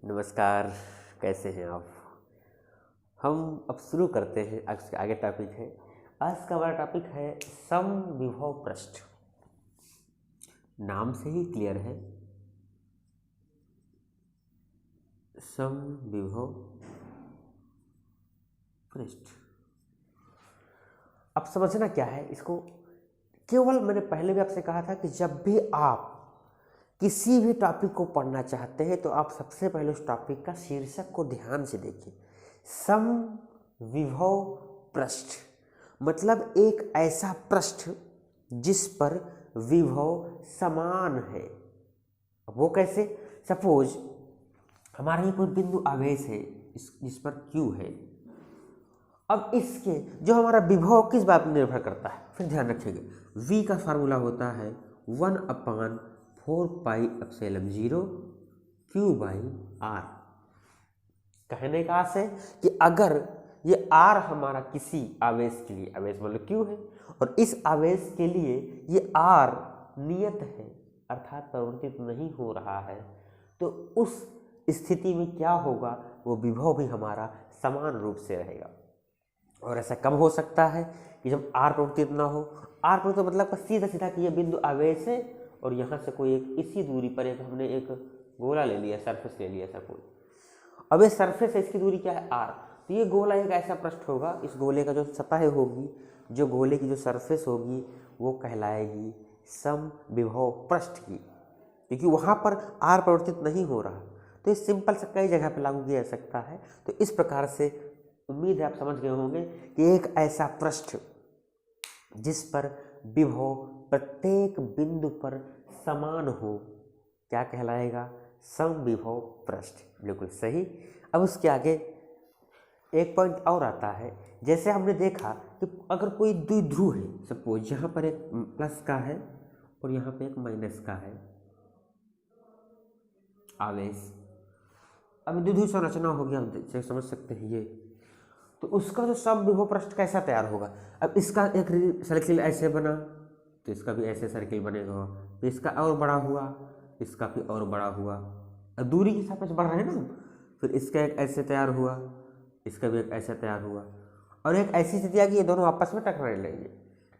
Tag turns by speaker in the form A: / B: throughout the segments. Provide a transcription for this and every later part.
A: नमस्कार, कैसे हैं आप। हम अब शुरू करते हैं। आगे टॉपिक है, आज का हमारा टॉपिक है समविभव पृष्ठ। नाम से ही क्लियर है, समविभव पृष्ठ। अब समझना क्या है इसको। केवल मैंने पहले भी आपसे कहा था कि जब भी आप किसी भी टॉपिक को पढ़ना चाहते हैं तो आप सबसे पहले उस टॉपिक का शीर्षक को ध्यान से देखिए। समविभव पृष्ठ मतलब एक ऐसा पृष्ठ जिस पर विभव समान है। वो कैसे? सपोज हमारा ये कोई बिंदु आवेश है जिस पर Q है। अब इसके जो हमारा विभव किस बात पर निर्भर करता है, फिर ध्यान रखिएगा। V का फार्मूला होता है 1/4πε0 Q/r। कहने का आशय है कि अगर ये R हमारा किसी आवेश के लिए, आवेश मतलब Q है, और इस आवेश के लिए ये R नियत है अर्थात परिवर्तित नहीं हो रहा है, तो उस स्थिति में क्या होगा, वो विभव भी हमारा समान रूप से रहेगा। और ऐसा कब हो सकता है कि जब R परिवर्तित ना हो। R परिवर्तित मतलब सीधा सीधा कि ये बिंदु आवेश है और यहाँ से कोई एक इसी दूरी पर हमने एक गोला ले लिया, सरफेस ले लिया सपोज। अब ये सरफेस है, इसकी दूरी क्या है R। तो ये गोला एक ऐसा पृष्ठ होगा, इस गोले का जो सतह होगी, जो गोले की जो सरफेस होगी, वो कहलाएगी समविभव पृष्ठ की, क्योंकि वहाँ पर R परिवर्तित नहीं हो रहा। तो ये सिंपल से कई जगह पर लागू किया जा सकता है। तो इस प्रकार से उम्मीद है आप समझ गए होंगे कि एक ऐसा पृष्ठ जिस पर विभव प्रत्येक बिंदु पर समान हो क्या कहलाएगा? समविभव पृष्ठ। बिल्कुल सही। अब उसके आगे एक पॉइंट और आता है। जैसे हमने देखा कि अगर कोई द्विध्रुव है, सपोज यहाँ पर एक प्लस का है और यहाँ पे एक माइनस का है आवेश। अब द्विध्रुव संरचना होगी, हम समझ सकते हैं ये। तो उसका जो समविभव पृष्ठ कैसा तैयार होगा? अब इसका एक सर्किल ऐसे बना तो इसका भी ऐसे सर्किल बनेगा, तो इसका और बड़ा हुआ, इसका भी और बड़ा हुआ, दूरी के सापेक्ष बढ़ रहे हैं ना। फिर इसका एक ऐसे तैयार हुआ, इसका भी एक ऐसे तैयार हुआ, और एक ऐसी स्थिति आ कि ये दोनों आपस में टकराने लगेंगे।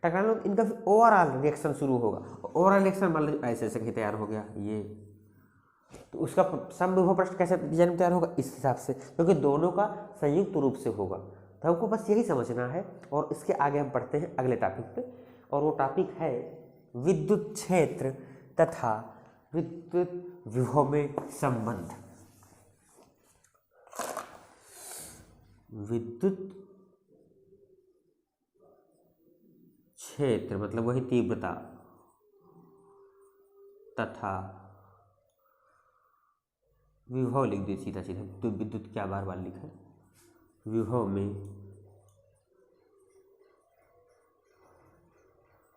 A: टकराने में इनका फिर ओवरऑल रिएक्शन शुरू होगा। ओवरऑल रिएक्शन मान लीजिए ऐसे ऐसे कहीं तैयार हो गया ये, तो उसका समविभव पृष्ठ कैसे डिजाइन में तैयार होगा? इस हिसाब से, क्योंकि दोनों का संयुक्त रूप से होगा। तो हमको बस यही समझना है। और इसके आगे हम पढ़ते हैं अगले टॉपिक पे, और वो टॉपिक है विद्युत क्षेत्र तथा विद्युत विभव में संबंध। विद्युत क्षेत्र मतलब वही तीव्रता तथा विभव लिख दिए सीधा सीधा। तो विद्युत क्या बार बार लिखा है? विभव में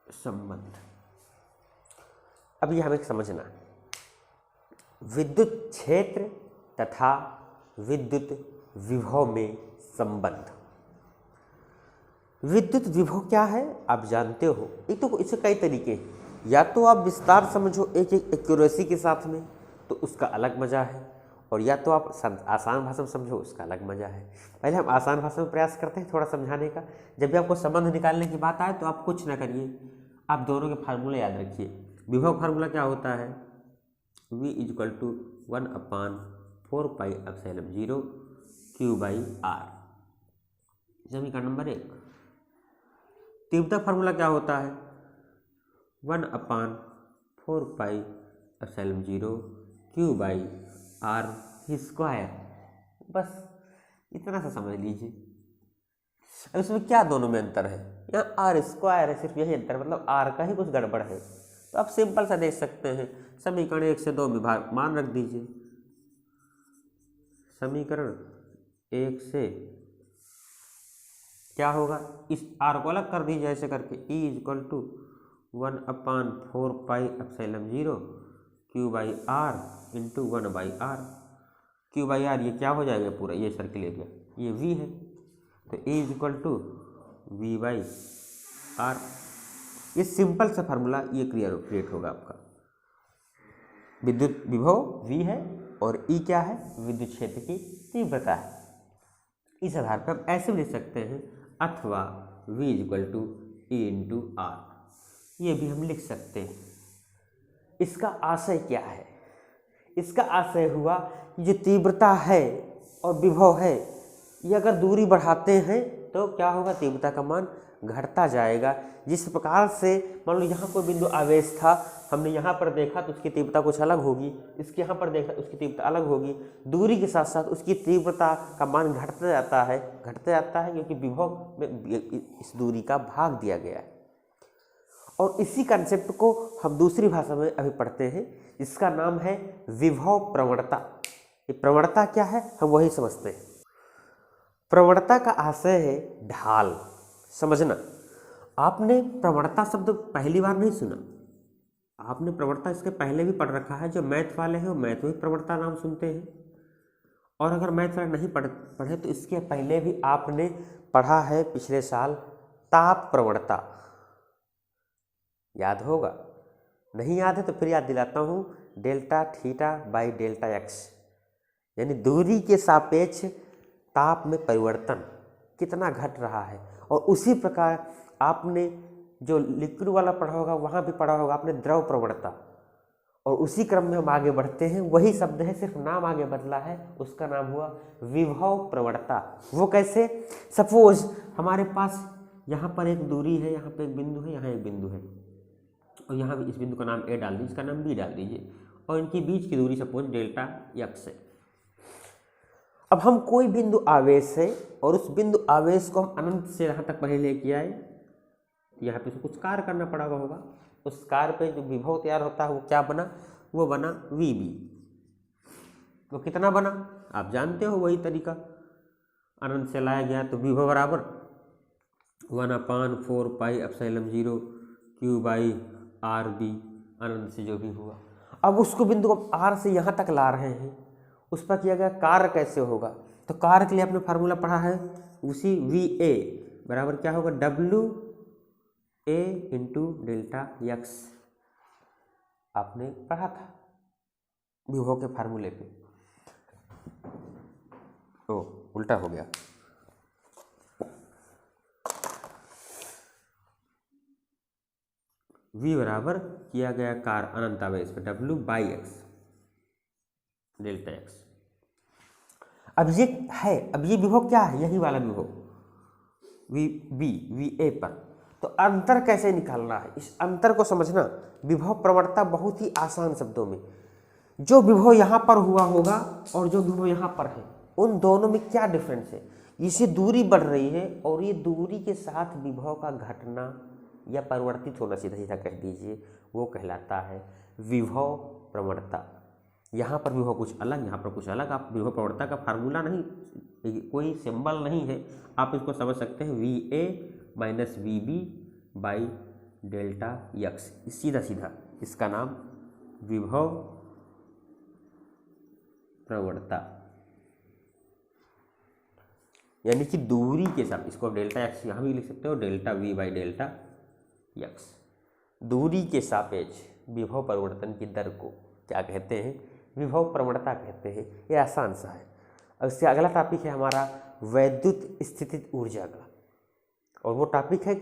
A: संबंध। अब ये हमें समझना है, विद्युत क्षेत्र तथा विद्युत विभव में संबंध। विद्युत विभव क्या है आप जानते हो। एक तो इससे कई तरीके हैं, या तो आप विस्तार समझो एक एक एक्यूरेसी के साथ में, तो उसका अलग मजा है, और या तो आप आसान भाषा में समझो, उसका अलग मजा है। पहले हम आसान भाषा में प्रयास करते हैं थोड़ा समझाने का। जब भी आपको संबंध निकालने की बात आए तो आप कुछ ना करिए, आप दोनों के फार्मूले याद रखिए। विभव फार्मूला क्या होता है? V = 1/4πε0 Q/r। समीकरण नंबर 1। तीव्रता फार्मूला क्या होता है? 1/4πε0 Q/r²। बस इतना सा समझ लीजिए। अब इसमें क्या दोनों में अंतर है? यहाँ r² है, सिर्फ यही अंतर, मतलब r का ही कुछ गड़बड़ है। तो आप सिंपल सा देख सकते हैं, समीकरण 1 से 2 विभाग मान रख दीजिए। समीकरण 1 से क्या होगा? इस r को अलग कर दीजिए ऐसे करके। E = 1/4πε0 Q/r × 1/r। Q/r ये क्या हो जाएगा? पूरा ये सर्किल एरिया, ये V है, तो E = V/r। ये सिंपल सा फार्मूला ये क्रिएट होगा आपका। विद्युत विभव V है और ई क्या है, विद्युत क्षेत्र की तीव्रता है। इस आधार पर हम ऐसे भी लिख सकते हैं अथवा V equal to E into R, ये भी हम लिख सकते हैं। इसका आशय क्या है? इसका आशय हुआ कि जो तीव्रता है और विभव है, ये अगर दूरी बढ़ाते हैं तो क्या होगा, तीव्रता का मान घटता जाएगा। जिस प्रकार से मान लो यहाँ कोई बिंदु आवेश था, हमने यहाँ पर देखा तो उसकी तीव्रता कुछ अलग होगी, इसके यहाँ पर देखा उसकी तीव्रता अलग होगी। दूरी के साथ साथ उसकी तीव्रता का मान घटता जाता है क्योंकि विभव में इस दूरी का भाग दिया गया है। और इसी कंसेप्ट को हम दूसरी भाषा में अभी पढ़ते हैं, इसका नाम है विभव प्रवणता। ये प्रवणता क्या है, हम वही समझते हैं। प्रवणता का आशय है ढाल। समझना, आपने प्रवणता शब्द पहली बार नहीं सुना, आपने प्रवणता इसके पहले भी पढ़ रखा है। जो मैथ वाले हैं वो मैथ में प्रवणता नाम सुनते हैं, और अगर मैथ वाले नहीं पढ़े तो इसके पहले भी आपने पढ़ा है पिछले साल ताप प्रवणता, याद होगा। नहीं याद है तो फिर याद दिलाता हूँ, delta theta by delta x, यानी दूरी के सापेक्ष ताप में परिवर्तन कितना घट रहा है। और उसी प्रकार आपने जो लिक्विड वाला पढ़ा होगा वहाँ भी पढ़ा होगा आपने द्रव प्रवणता, और उसी क्रम में हम आगे बढ़ते हैं। वही शब्द है, सिर्फ नाम आगे बदला है, उसका नाम हुआ विभव प्रवणता। वो कैसे, सपोज हमारे पास यहाँ पर एक दूरी है, यहाँ पे एक बिंदु है, यहाँ एक बिंदु है, और यहाँ भी इस बिंदु का नाम ए डाल दीजिए, इसका नाम बी डाल दीजिए, और इनकी बीच की दूरी सपोज डेल्टा एक्स है। अब हम कोई बिंदु आवेश है और उस बिंदु आवेश को हम अनंत से यहाँ तक पहले लेके आए, यहाँ पे कुछ कार्य करना पड़ा होगा, उस कार्य पे जो विभव तैयार होता है वो क्या बना, वो बना VB। वो कितना बना आप जानते हो, वही तरीका, अनंत से लाया गया तो विभव बराबर 1/4 pi epsilon 0 Q by RB, अनंत से जो भी हुआ। अब उसको बिंदु को R से यहाँ तक ला रहे हैं, उस पर किया गया कार्य कैसे होगा, तो कार्य के लिए आपने फार्मूला पढ़ा है उसी VA बराबर क्या होगा, WA इंटू डेल्टा एक्स, आपने पढ़ा था विभव के फार्मूले पे। ओ उल्टा हो गया, V बराबर किया गया कार्य अनंत आवेश पे W by x delta x. अब ये है, अब ये विभव क्या है, यही वाला विभव VA पर। तो अंतर कैसे निकालना है, इस अंतर को समझना। विभव प्रवणता बहुत ही आसान शब्दों में, जो विभव यहाँ पर हुआ होगा और जो विभव यहाँ पर है, उन दोनों में क्या डिफरेंस है। इसे दूरी बढ़ रही है और ये दूरी के साथ विभव का घटना या परिवर्तित होना, सीधा सीधा कह दीजिए, वो कहलाता है विभव प्रवणता। यहाँ पर विभव कुछ अलग, यहाँ पर कुछ अलग। आप विभव प्रवणता का फार्मूला नहीं, कोई सिंबल नहीं है, आप इसको समझ सकते हैं VA minus VB by delta x, सीधा सीधा इसका नाम विभव प्रवणता, यानी कि दूरी के साथ। इसको डेल्टा एक्स यहाँ भी लिख सकते हो, delta V by delta x. दूरी के सापेक्ष विभव परिवर्तन की दर को क्या कहते हैं, विभव प्रवणता कहते हैं। ये आसान सा है। अब इससे अगला टॉपिक है हमारा वैद्युत स्थितिज ऊर्जा का, और वो टॉपिक है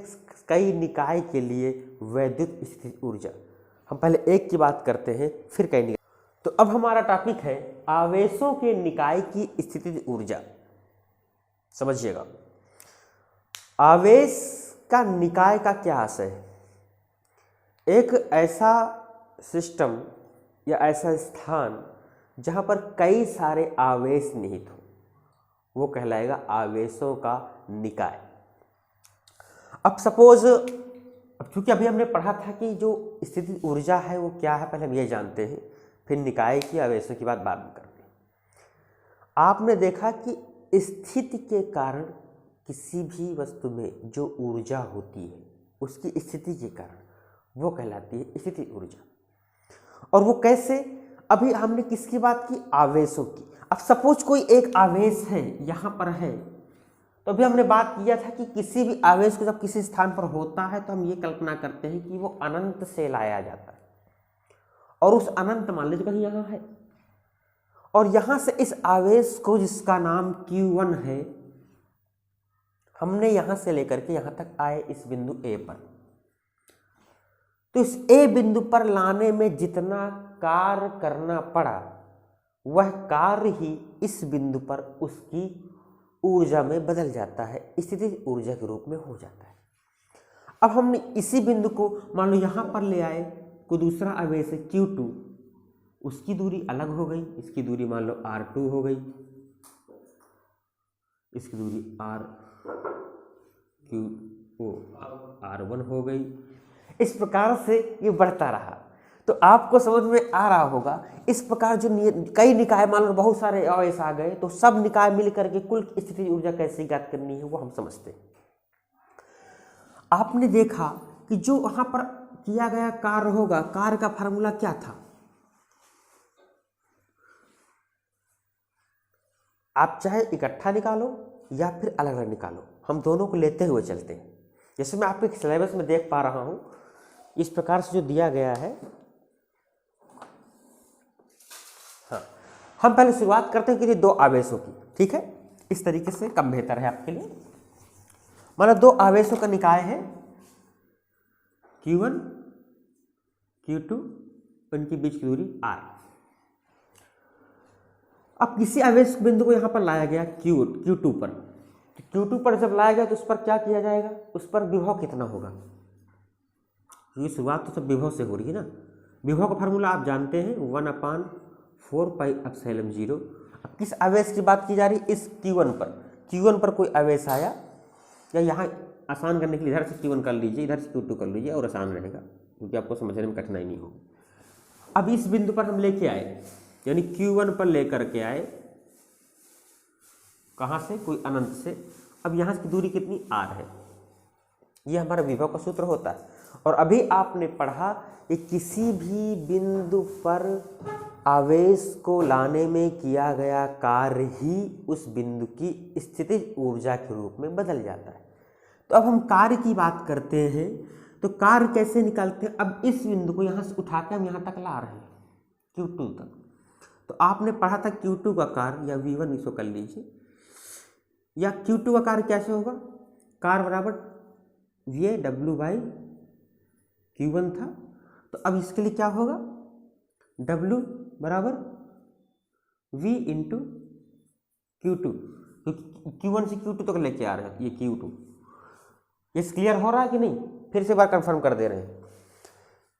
A: कई निकाय के लिए वैद्युत स्थितिज ऊर्जा। हम पहले एक की बात करते हैं, फिर कई निकाय। तो अब हमारा टॉपिक है आवेशों के निकाय की स्थितिज ऊर्जा। समझिएगा, आवेश का निकाय का क्या आशय है। एक ऐसा सिस्टम या ऐसा स्थान जहाँ पर कई सारे आवेश निहित हो, वो कहलाएगा आवेशों का निकाय। अब सपोज, अब चूंकि अभी हमने पढ़ा था कि जो स्थितिज ऊर्जा है वो क्या है, पहले हम ये जानते हैं, फिर निकाय की आवेशों की बात बाद में करते हैं। आपने देखा कि स्थिति के कारण किसी भी वस्तु में जो ऊर्जा होती है उसकी स्थिति के कारण वो कहलाती है स्थितिज ऊर्जा। और वो कैसे, अभी हमने किसकी बात की, आवेशों की। अब सपोज कोई एक आवेश है यहाँ पर है, तो अभी हमने बात किया था कि किसी भी आवेश को जब किसी स्थान पर होता है तो हम ये कल्पना करते हैं कि वो अनंत से लाया जाता है, और उस अनंत मान लीजिए कहीं यहाँ है, और यहां से इस आवेश को जिसका नाम Q1 है, हमने यहां से लेकर के यहां तक आए इस बिंदु A पर, तो इस A बिंदु पर लाने में जितना कार्य करना पड़ा वह कार्य ही इस बिंदु पर उसकी ऊर्जा में बदल जाता है, स्थितिज ऊर्जा के रूप में हो जाता है। अब हमने इसी बिंदु को मान लो यहां पर ले आए, कोई दूसरा आवेश है Q2, उसकी दूरी अलग हो गई, इसकी दूरी मान लो R2 हो गई, इसकी दूरी R1 हो गई। इस प्रकार से ये बढ़ता रहा। तो आपको समझ में आ रहा होगा इस प्रकार जो कई निकाय मान लो बहुत सारे आवेश आ गए, तो सब निकाय मिल करके कुल स्थितिज ऊर्जा कैसे ज्ञात करनी है वो हम समझते हैं। आपने देखा कि जो वहां पर किया गया कार्य होगा, कार्य का फार्मूला क्या था? आप चाहे इकट्ठा निकालो या फिर अलग अलग निकालो, हम दोनों को लेते हुए चलते हैं। जैसे मैं आपके सिलेबस में देख पा रहा हूं, इस प्रकार से जो दिया गया है, हाँ, हम पहले शुरुआत करते हैं कि दो आवेशों की, ठीक है, इस तरीके से कम बेहतर है आपके लिए। माना दो आवेशों का निकाय है Q1 Q2, उनके बीच की दूरी R। अब किसी आवेश बिंदु को यहां पर लाया गया Q2 पर, तो Q2 पर जब लाया गया तो उस पर क्या किया जाएगा, उस पर विभव कितना होगा? ये शुरुआत तो सब विभव से हो रही है ना। विभव का फार्मूला आप जानते हैं 1/4πε0। अब किस आवेश की बात की जा रही है? इस Q1 पर कोई आवेश आया, या यहाँ आसान करने के लिए इधर से Q1 कर लीजिए, इधर से Q2 कर लीजिए और आसान रहेगा, क्योंकि आपको समझने में कठिनाई नहीं होगी। अब इस बिंदु पर हम लेके आए, यानी Q1 पर लेकर के आए, कहाँ से? कोई अनंत से। अब यहाँ की दूरी कितनी? R है। ये हमारा विभव का सूत्र होता है। और अभी आपने पढ़ा कि किसी भी बिंदु पर आवेश को लाने में किया गया कार्य ही उस बिंदु की स्थितिज ऊर्जा के रूप में बदल जाता है। तो अब हम कार्य की बात करते हैं, तो कार्य कैसे निकालते हैं? अब इस बिंदु को यहाँ से उठा के हम यहाँ तक ला रहे हैं Q2 तक। तो आपने पढ़ा था Q2 का कार्य, या V1 इसको कर लीजिए, या Q2 का कार्य कैसे होगा? कार्य बराबर VA W/Q1 था। तो अब इसके लिए क्या होगा? W बराबर V इंटू Q2, क्योंकि Q1 से Q2 तक लेके आ रहे हैं, ये Q2। ये क्लियर हो रहा है कि नहीं? फिर से बार कंफर्म कर दे रहे हैं।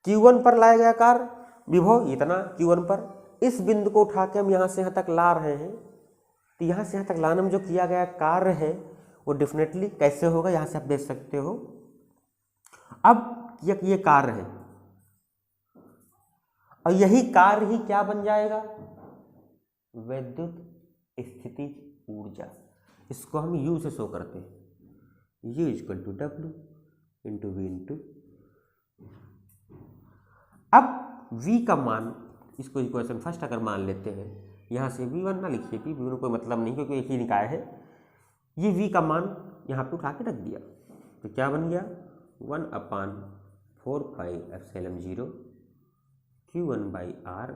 A: Q1 पर लाया गया कार्य विभव इतना Q1 पर, इस बिंदु को उठा के हम यहाँ से यहाँ तक ला रहे हैं, तो यहाँ से यहाँ तक लाने में जो किया गया कार्य है वो डेफिनेटली कैसे होगा, यहाँ से आप देख सकते हो। अब ये कार्य है, और यही कार्य ही क्या बन जाएगा? विद्युत स्थितिज ऊर्जा। इसको हम U से शो करते हैं, U equal to W into V into. अब V का मान, इसको इक्वेशन फर्स्ट अगर मान लेते हैं, यहाँ से V1 ना लिखिए, V1 कोई मतलब नहीं, क्योंकि एक ही निकाय है। ये V का मान यहाँ पे उठा के रख दिया, तो क्या बन गया? 1/4πε0 Q1/R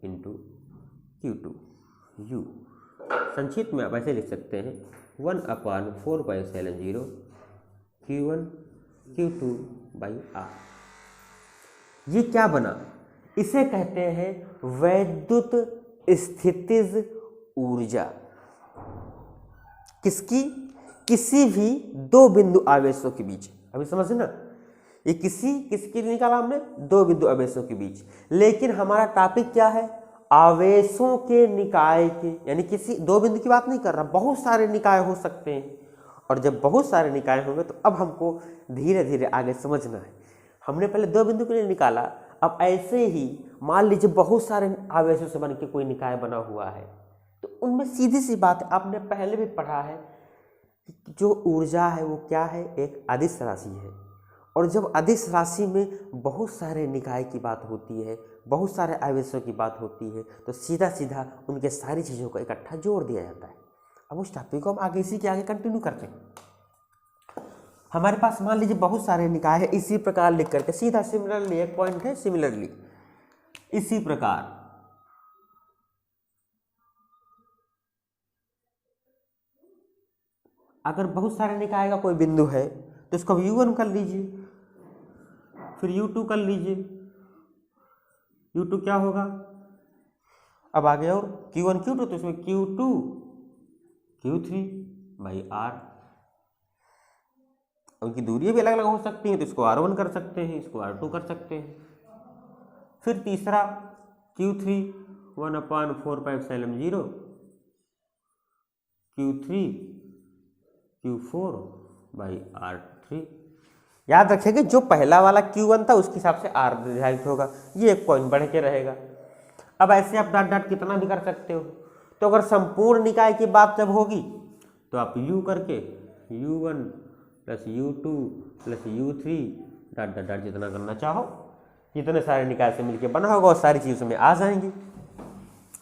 A: इंटू Q2 U। संक्षिप्त में आप ऐसे लिख सकते हैं 1/4πε0 Q1 Q2/R। ये क्या बना? इसे कहते हैं वैद्युत स्थितिज ऊर्जा। किसकी? किसी भी दो बिंदु आवेशों के बीच। अभी समझे ना, ये किसकी निकाला हमने? दो बिंदु आवेशों के बीच। लेकिन हमारा टॉपिक क्या है? आवेशों के निकाय के, यानी किसी दो बिंदु की बात नहीं कर रहा, बहुत सारे निकाय हो सकते हैं। और जब बहुत सारे निकाय होंगे तो अब हमको धीरे धीरे आगे समझना है। हमने पहले दो बिंदु के लिए निकाला, अब ऐसे ही मान लीजिए बहुत सारे आवेशों से बन के कोई निकाय बना हुआ है, तो उनमें सीधी सी बात है, आपने पहले भी पढ़ा है कि जो ऊर्जा है वो क्या है? एक अदिश राशि है। और जब अदिश राशि में बहुत सारे निकाय की बात होती है, बहुत सारे आवेशों की बात होती है, तो सीधा सीधा उनके सारी चीज़ों को इकट्ठा जोड़ दिया जाता है। अब उस टॉपिक को हम आगे इसी के आगे कंटिन्यू करते हैं। हमारे पास मान लीजिए बहुत सारे निकाय है, इसी प्रकार लिख करके सीधा सिमिलरली एक पॉइंट है, सिमिलरली इसी प्रकार अगर बहुत सारे निकाय का कोई बिंदु है तो इसको U1 कर लीजिए, फिर U2 कर लीजिए। U2 क्या होगा, अब आगे और Q1 Q2, तो इसमें Q2 Q3 बाई R। उनकी दूरियां भी अलग अलग हो सकती हैं, तो इसको R1 कर सकते हैं, इसको R2 कर सकते हैं। फिर तीसरा Q3 1/4πε0 Q3 Q4 by R3। याद रखेंगे जो पहला वाला Q1 था उसके हिसाब से R निर्धारित होगा, ये एक पॉइंट बढ़ के रहेगा। अब ऐसे आप डॉट डॉट कितना भी कर सकते हो। तो अगर संपूर्ण निकाय की बात जब होगी तो आप U करके U1 plus U2 plus U3 dot dot dot जितना करना चाहो, जितने सारे निकाय से मिलके बना होगा और सारी चीज़ उसमें आ जाएंगी।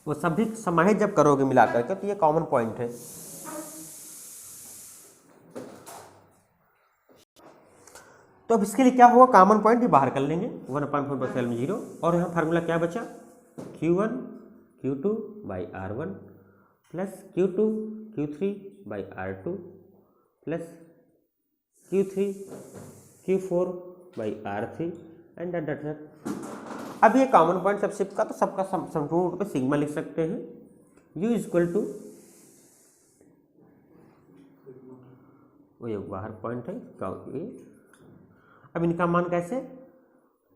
A: वो सभी समाहित जब करोगे मिला करके तो ये कॉमन पॉइंट है। तो अब इसके लिए क्या होगा, कॉमन पॉइंट भी बाहर कर लेंगे 1/4πε0 और यहाँ फार्मूला क्या बचा, Q1 Q2 by R1 plus Q2 Q3 by R2 plus Q3 Q4 by R3 and dot dot dot. अब ये कॉमन पॉइंट सबका तो सबका संपूर्ण रूप में सिग्मा लिख सकते हैं। U इक्वल टू, वो ये बाहर पॉइंट है। अब इनका मान कैसे,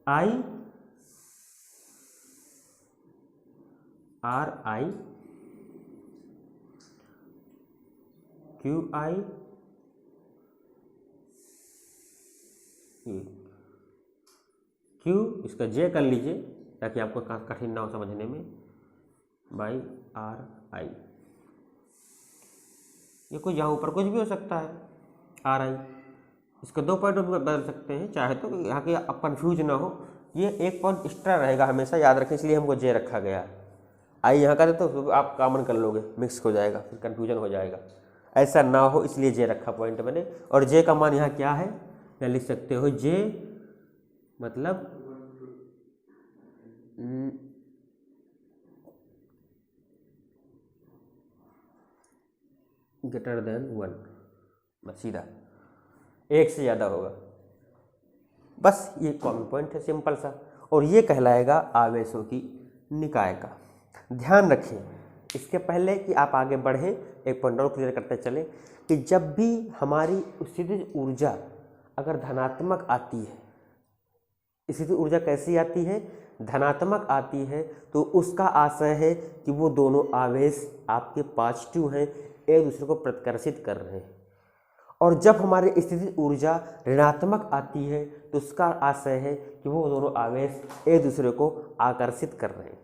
A: I RI QI Q, इसका J कर लीजिए ताकि आपको कठिन ना हो समझने में, बाई RI। ये कोई यहाँ ऊपर कुछ भी हो सकता है, RI। इसको 2 पॉइंट में बदल सकते हैं चाहे तो, यहाँ के आप कन्फ्यूज ना हो। ये एक पॉइंट एक्स्ट्रा रहेगा हमेशा, याद रखें, इसलिए हमको J रखा गया। आई यहाँ का तो आप कॉमन कर लोगे, मिक्स हो जाएगा, फिर कन्फ्यूजन हो जाएगा, ऐसा ना हो इसलिए J रखा पॉइंट बने। और J का मान यहाँ क्या है, यहाँ लिख सकते हो J मतलब ग्रेटर देन 1, बस सीधा 1 से ज़्यादा होगा, बस ये कॉमन पॉइंट है सिंपल सा। और ये कहलाएगा आवेशों की निकाय का। ध्यान रखें इसके पहले कि आप आगे बढ़ें, एक पॉइंट और क्लियर करते चलें कि जब भी हमारी स्थितिज ऊर्जा अगर धनात्मक आती है, स्थितिज ऊर्जा कैसी आती है, धनात्मक आती है, तो उसका आशय है कि वो दोनों आवेश आपके पॉजिटिव हैं, एक दूसरे को प्रतिकर्षित कर रहे हैं। और जब हमारी स्थितिज ऊर्जा ऋणात्मक आती है तो उसका आशय है कि वो दोनों आवेश एक दूसरे को आकर्षित कर रहे हैं।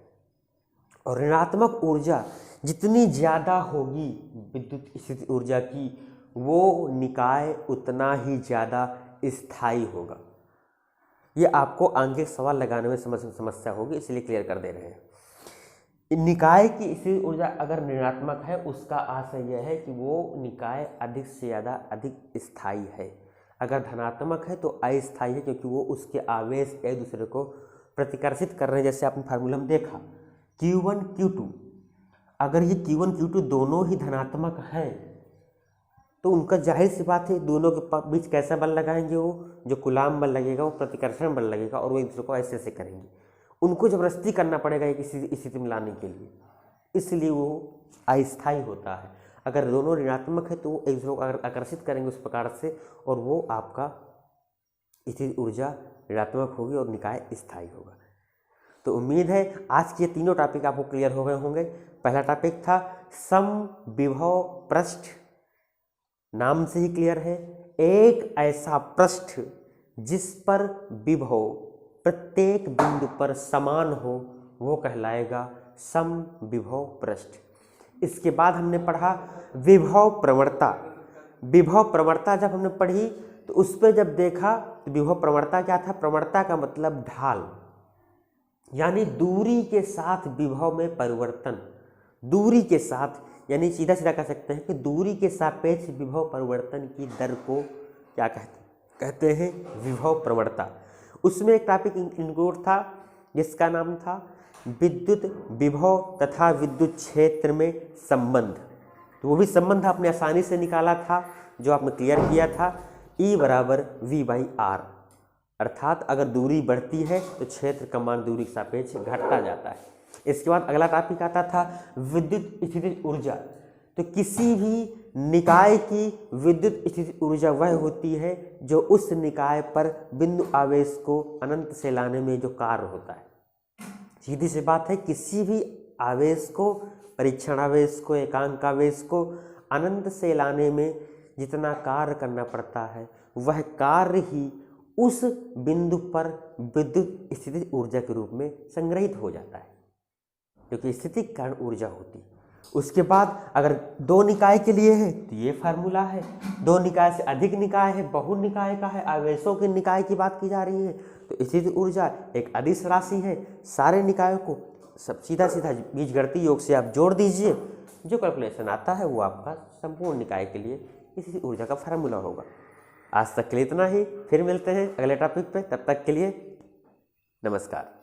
A: और ऋणात्मक ऊर्जा जितनी ज़्यादा होगी विद्युत स्थिति ऊर्जा की, वो निकाय उतना ही ज़्यादा स्थायी होगा। ये आपको आगे सवाल लगाने में समस्या होगी, इसलिए क्लियर कर दे रहे हैं। निकाय की स्थिति ऊर्जा अगर ऋणात्मक है, उसका आशय यह है कि वो निकाय अधिक से ज़्यादा अधिक स्थायी है। अगर धनात्मक है तो अस्थायी है, क्योंकि वो उसके आवेश एक दूसरे को प्रतिकर्षित कर रहे हैं। जैसे आपने फार्मूला में देखा Q1 Q2, अगर ये Q1 Q2 दोनों ही धनात्मक हैं तो उनका जाहिर सी बात है दोनों के बीच कैसा बल लगाएंगे, वो जो कूलाम बल लगेगा वो प्रतिकर्षण बल लगेगा और वो एक दूसरे को ऐसे ऐसे करेंगे। उनको जबरदस्ती करना पड़ेगा एक स्थिति में लाने के लिए, इसलिए वो अस्थायी होता है। अगर दोनों ऋणात्मक है तो वो एक दूसरे को आकर्षित करेंगे उस प्रकार से, और वो आपका स्थिति ऊर्जा ऋणात्मक होगी और निकाय स्थायी होगा। तो उम्मीद है आज के तीनों टॉपिक आपको क्लियर हो गए होंगे। पहला टॉपिक था समविभव पृष्ठ, नाम से ही क्लियर है, एक ऐसा पृष्ठ जिस पर विभव प्रत्येक बिंदु पर समान हो, वो कहलाएगा समविभव पृष्ठ। इसके बाद हमने पढ़ा विभव प्रवणता। विभव प्रवणता जब हमने पढ़ी तो उस पर जब देखा तो विभव प्रवणता क्या था, प्रवणता का मतलब ढाल, यानी दूरी के साथ विभव में परिवर्तन। दूरी के साथ यानी सीधा सीधा कह सकते हैं कि दूरी के सापेक्ष विभव परिवर्तन की दर को क्या कहते हैं, विभव प्रवणता। उसमें एक टॉपिक इंक्लूड था जिसका नाम था विद्युत विभव तथा विद्युत क्षेत्र में संबंध। तो वो भी संबंध आपने आसानी से निकाला था। जो आपने क्लियर किया था, E बराबर V/R, अर्थात अगर दूरी बढ़ती है तो क्षेत्र का मान दूरी के सापेक्ष घटता जाता है। इसके बाद अगला टॉपिक आता था विद्युत स्थितिज ऊर्जा। तो किसी भी निकाय की विद्युत स्थितिज ऊर्जा वह होती है जो उस निकाय पर बिंदु आवेश को अनंत से लाने में जो कार्य होता है। सीधी सी बात है, किसी भी आवेश को, परीक्षण आवेश को, एकांक आवेश को अनंत से लाने में जितना कार्य करना पड़ता है वह कार्य ही उस बिंदु पर विद्युत स्थितिज ऊर्जा के रूप में संग्रहित हो जाता है, क्योंकि स्थिति के कारण ऊर्जा होती है। उसके बाद अगर दो निकाय के लिए है तो ये फार्मूला है, दो निकाय से अधिक निकाय है, बहु निकाय का है, आवेशों के निकाय की बात की जा रही है, तो स्थितिज ऊर्जा एक अदिश राशि है। सारे निकायों को सब सीधा सीधा बीजगणितीय योग से आप जोड़ दीजिए, जो कैलकुलेशन आता है वो आपका संपूर्ण निकाय के लिए स्थितिज ऊर्जा का फार्मूला होगा। आज तक के लिए इतना ही, फिर मिलते हैं अगले टॉपिक पे, तब तक के लिए नमस्कार।